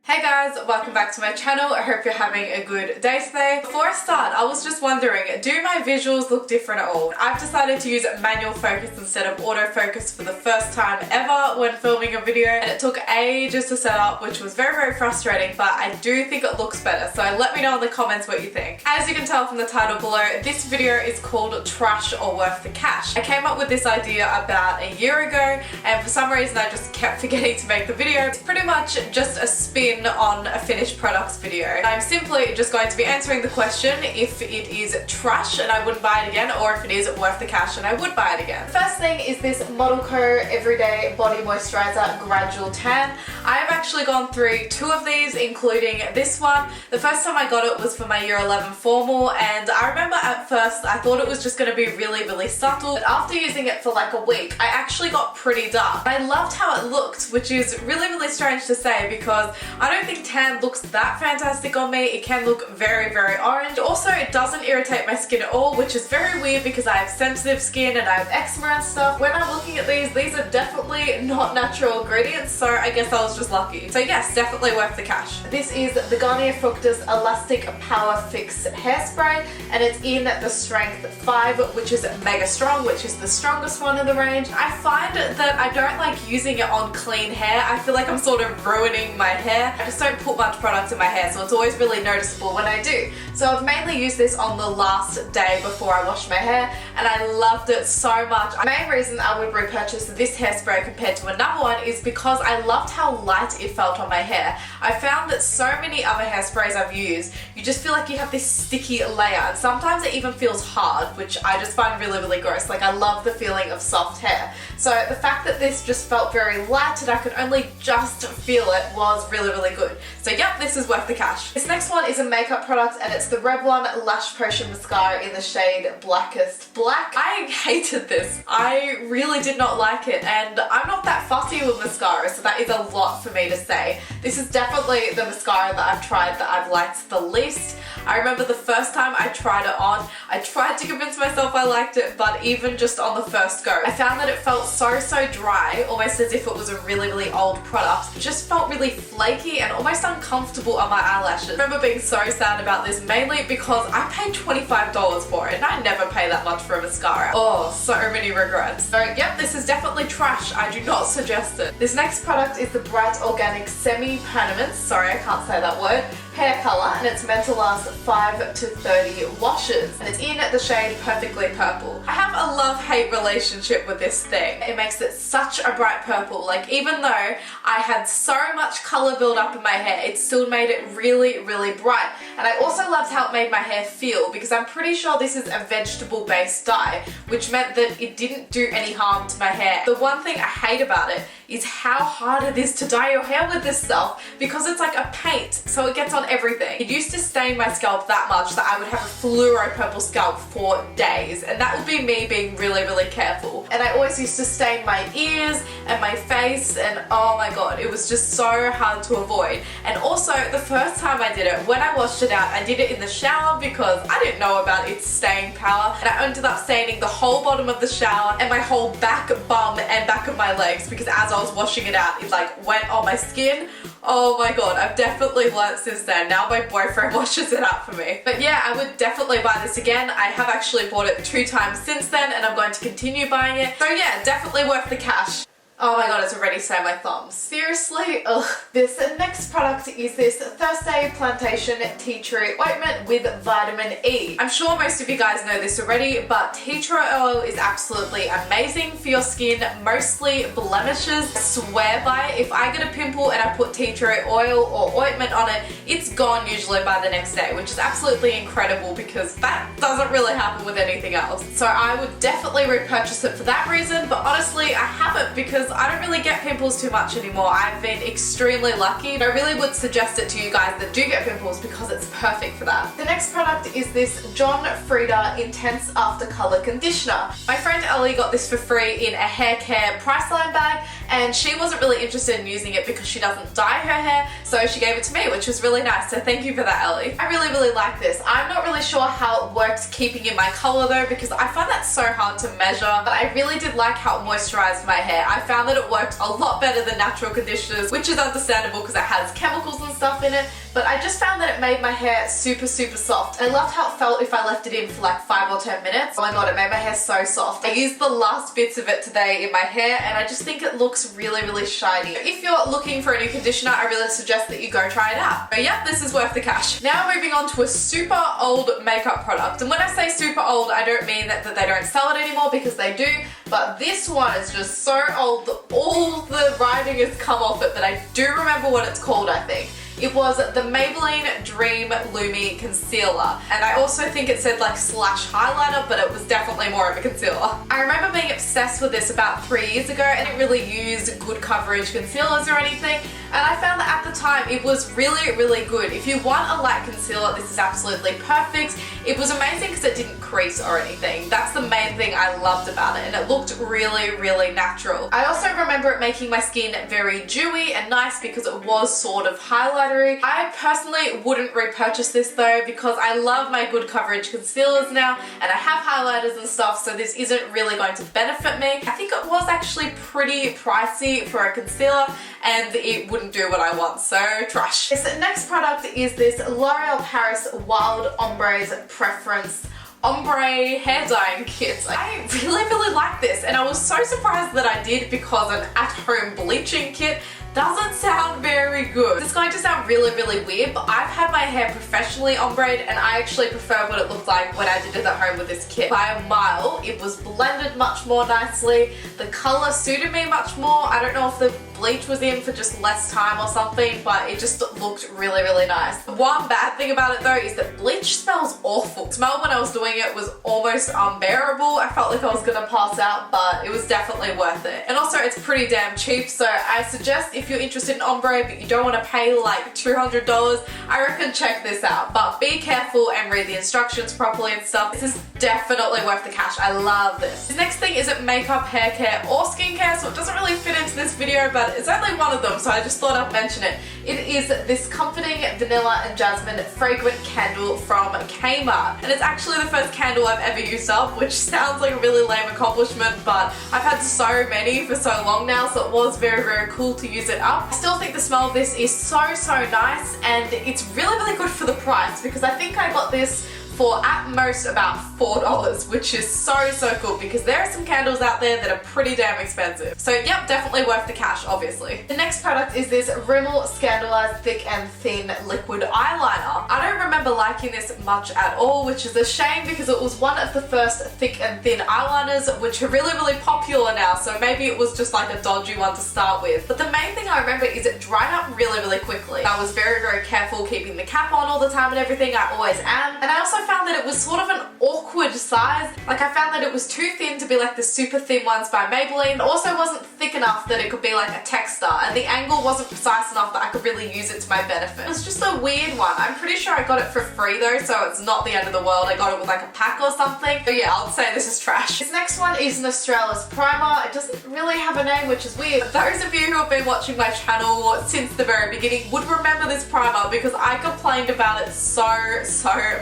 Hey guys, welcome back to my channel. I hope you're having a good day today. Before I start, I was just wondering, do my visuals look different at all? I've decided to use manual focus instead of autofocus for the first time ever when filming a video, and it took ages to set up, which was very frustrating, but I do think it looks better, so let me know in the comments what you think. As you can tell from the title below, this video is called Trash or Worth the Cash. I came up with this idea about a year ago, and for some reason I just kept forgetting to make the video. It's pretty much just a spin on a finished products video. I'm simply just going to be answering the question if it is trash and I wouldn't buy it again, or if it is worth the cash and I would buy it again. The first thing is this Model Co Everyday Body Moisturizer Gradual Tan. I've actually gone through two of these, including this one. The first time I got it was for my year 11 formal, and I remember at first I thought it was just going to be really subtle, but after using it for like a week I actually got pretty dark. I loved how it looked, which is really strange to say because I don't think tan looks that fantastic on me. It can look very orange. Also, it doesn't irritate my skin at all, which is very weird because I have sensitive skin and I have eczema and stuff. When I'm looking at these are definitely not natural ingredients, so I guess I was just lucky. So yes, definitely worth the cash. This is the Garnier Fructis Elastic Power Fix Hairspray, and it's in the strength 5, which is mega strong, which is the strongest one in the range. I find that I don't like using it on clean hair. I feel like I'm sort of ruining my hair. I just don't put much product in my hair, so it's always really noticeable when I do. So I've mainly used this on the last day before I washed my hair, and I loved it so much. The main reason I would repurchase this hairspray compared to another one is because I loved how light it felt on my hair. I found that so many other hairsprays I've used, you just feel like you have this sticky layer, and sometimes it even feels hard, which I just find really gross. Like, I love the feeling of soft hair. So the fact that this just felt very light and I could only just feel it was really good. So yep, this is worth the cash. This next one is a makeup product, and it's the Revlon Lash Potion Mascara in the shade Blackest Black. I hated this. I really did not like it, and I'm not that fussy with mascara, so that is a lot for me to say. This is definitely the mascara that I've tried that I've liked the least. I remember the first time I tried it on, I tried to convince myself I liked it, but even just on the first go, I found that it felt so dry, almost as if it was a really old product. It just felt really flaky and almost uncomfortable on my eyelashes. I remember being so sad about this, mainly because I paid $25 for it, and I never pay that much for a mascara. Oh, so many regrets. So yep, this is definitely trash. I do not suggest it. This next product is the Bright Organic Semi-Permanent, sorry I can't say that word, hair color, and it's meant to last 5 to 30 washes, and it's in the shade Perfectly Purple. I have a love-hate relationship with this thing. It makes it such a bright purple. Like, even though I had so much color build up in my hair, it still made it really bright. And I also loved how it made my hair feel, because I'm pretty sure this is a vegetable based dye, which meant that it didn't do any harm to my hair. The one thing I hate about it is how hard it is to dye your hair with this stuff, because it's like a paint, so it gets on everything. It used to stain my scalp that much that I would have a fluoro purple scalp for days, and that would be me being really careful. And I always used to stain my ears and my face, and oh my god, it was just so hard to avoid. And also, the first time I did it, when I washed it out, I did it in the shower because I didn't know about its staying power, and I ended up staining the whole bottom of the shower and my whole back bum and back of my legs, because as I was washing it out, it like went on my skin. Oh my god, I've definitely learnt since then. Now my boyfriend washes it out for me. But yeah, I would definitely buy this again. I have actually bought it 2 times since then, and I'm going to continue buying it. So yeah, definitely worth the cash. Oh my god, it's already saying my thumbs. Seriously? Ugh. This next product is this Thursday Plantation Tea Tree Ointment with Vitamin E. I'm sure most of you guys know this already, but tea tree oil is absolutely amazing for your skin, mostly blemishes. I swear by it, if I get a pimple and I put tea tree oil or ointment on it, it's gone usually by the next day, which is absolutely incredible because that doesn't really happen with anything else. So I would definitely repurchase it for that reason, but honestly, I haven't because I don't really get pimples too much anymore. I've been extremely lucky, and I really would suggest it to you guys that do get pimples because it's perfect for that. The next product is this John Frieda Intense After Color Conditioner. My friend Ellie got this for free in a Haircare Priceline bag, and she wasn't really interested in using it because she doesn't dye her hair, so she gave it to me, which was really nice, so thank you for that, Ellie. I really like this. I'm not really sure how it works keeping in my color though, because I find that so hard to measure, but I really did like how it moisturized my hair. I found found that it worked a lot better than natural conditioners, which is understandable because it has chemicals and stuff in it, but I just found that it made my hair super soft. I loved how it felt if I left it in for like 5 or 10 minutes. Oh my god, it made my hair so soft. I used the last bits of it today in my hair and I just think it looks really shiny. If you're looking for a new conditioner, I really suggest that you go try it out. But yeah, this is worth the cash. Now moving on to a super old makeup product. And when I say super old, I don't mean that they don't sell it anymore, because they do, but this one is just so old that all the writing has come off it, but I do remember what it's called, I think. It was the Maybelline Dream Lumi Concealer. And I also think it said like slash highlighter, but it was definitely more of a concealer. I remember being obsessed with this about 3 years ago and didn't really use good coverage concealers or anything. And I found that at the time it was really good. If you want a light concealer, this is absolutely perfect. It was amazing because it didn't crease or anything. That's the main thing I loved about it, and it looked really natural. I also remember it making my skin very dewy and nice because it was sort of highlightery. I personally wouldn't repurchase this though, because I love my good coverage concealers now and I have highlighters and stuff, so this isn't really going to benefit me. I think it was actually pretty pricey for a concealer and it wouldn't do what I want, so trash. This next product is this L'Oreal Paris Wild Ombre's Preference Ombre hair dyeing kit. I really like this, and I was so surprised that I did, because an at-home bleaching kit doesn't sound very good. It's going to sound really weird, but I've had my hair professionally ombreed and I actually prefer what it looked like when I did it at home with this kit by a mile. It was blended much more nicely. The color suited me much more. I don't know if the bleach was in for just less time or something, but it just looked really nice. One bad thing about it though is that bleach smells awful. The smell when I was doing it was almost unbearable. I felt like I was gonna pass out, but it was definitely worth it. And also it's pretty damn cheap, so I suggest if you're interested in ombre but you don't want to pay like $200, I reckon check this out. But be careful and read the instructions properly and stuff. This is definitely worth the cash. I love this. The next thing isn't makeup, hair care, or skincare, so it doesn't really fit into this video, but it's only one of them, so I just thought I'd mention it. It is this comforting vanilla and jasmine fragrant candle from Kmart, and it's actually the first candle I've ever used up, which sounds like a really lame accomplishment, but I've had so many for so long now, so it was very cool to use it up. I still think the smell of this is so nice, and it's really good for the price, because I think I got this for at most about $4, which is so cool, because there are some candles out there that are pretty damn expensive. So yep, definitely worth the cash, obviously. The next product is this Rimmel Scandalized Thick and Thin Liquid Eyeliner. I don't remember liking this much at all, which is a shame, because it was one of the first thick and thin eyeliners, which are really popular now, so maybe it was just like a dodgy one to start with. But the main thing I remember is it dried up really quickly. I was very careful keeping the cap on all the time and everything. I always am. And I also found that it was sort of an awkward size. Like, I found that it was too thin to be like the super thin ones by Maybelline. It also wasn't thick enough that it could be like a texter, and the angle wasn't precise enough that I could really use it to my benefit. It was just a weird one. I'm pretty sure I got it for free though, so it's not the end of the world. I got it with like a pack or something. But yeah, I'll say this is trash. This next one is Australis Primer. It doesn't really have a name, which is weird. But those of you who have been watching my channel since the very beginning would remember this primer, because I complained about it so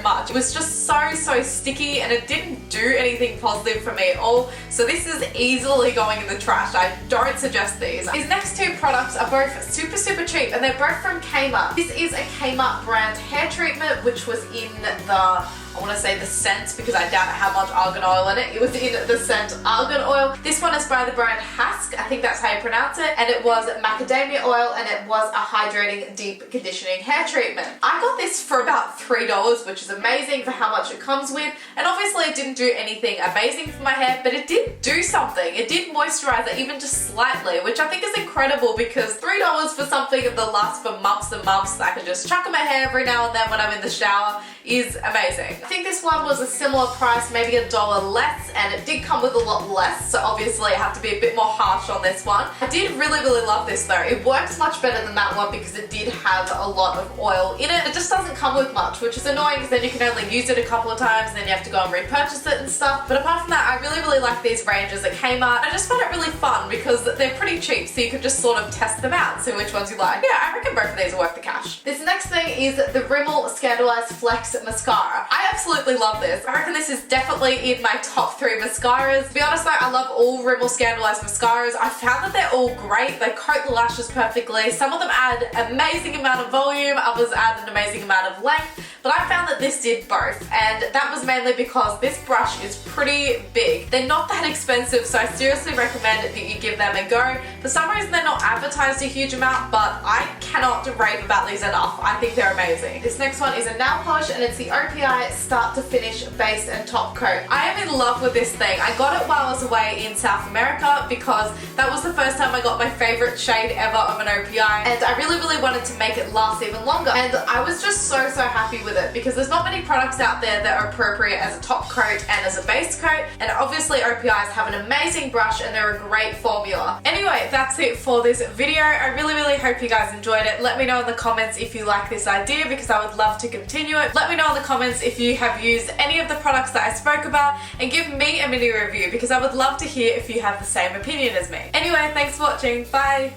much. It was just so sticky, and it didn't do anything positive for me at all, so this is easily going in the trash. I don't suggest these. These next two products are both super cheap, and they're both from Kmart. This is a Kmart brand hair treatment, which was in the, I want to say the scent, because I doubt it had much argan oil in it. It was in the scent argan oil. This one is by the brand Hask, I think that's how you pronounce it, and it was macadamia oil, and it was a hydrating deep conditioning hair treatment. I got this for about $3, which is amazing for how much it comes with, and obviously it didn't do anything amazing for my hair, but it did do something. It did moisturize it even just slightly, which I think is incredible, because $3 for something that lasts for months and months that I can just chuck in my hair every now and then when I'm in the shower is amazing. I think this one was a similar price, maybe $1 less, and it did come with a lot less, so obviously I have to be a bit more harsh on this one. I did really love this though. It works much better than that one because it did have a lot of oil in it. It just doesn't come with much, which is annoying, because then you can only use it a couple of times and then you have to go and repurchase it and stuff. But apart from that, I really like these ranges at Kmart. I just found it really fun because they're pretty cheap, so you can just sort of test them out, see which ones you like. Yeah, I reckon both of these are worth the cash. This next thing is the Rimmel Scandalized Flex Mascara. I absolutely love this. I reckon this is definitely in my top 3 mascaras. To be honest though, I love all Rimmel Scandalized mascaras, mascaras. I found that they're all great. They coat the lashes perfectly. Some of them add an amazing amount of volume, others add an amazing amount of length, but I found that this did both, and that was mainly because this brush is pretty big. They're not that expensive, so I seriously recommend that you give them a go. For some reason they're not advertised a huge amount, but I cannot rave about these enough. I think they're amazing. This next one is a nail polish, and it's the OPI Start to Finish Base and Top Coat. I am in love with this thing. I got it while I was away in South America because that was the first time I got my favorite shade ever of an OPI, and I really wanted to make it last even longer, and I was just so happy with it because there's not many products out there that are appropriate as a top coat and as a base coat, and obviously OPIs have an amazing brush and they're a great formula. Anyway, that's it for this video. I really hope you guys enjoyed it. Let me know in the comments if you like this idea because I would love to continue it. Let me know in the comments if you have used any of the products that I spoke about, and give me a mini review because I would love to hear if you have the same opinion as me. Anyway, thanks for watching. Bye!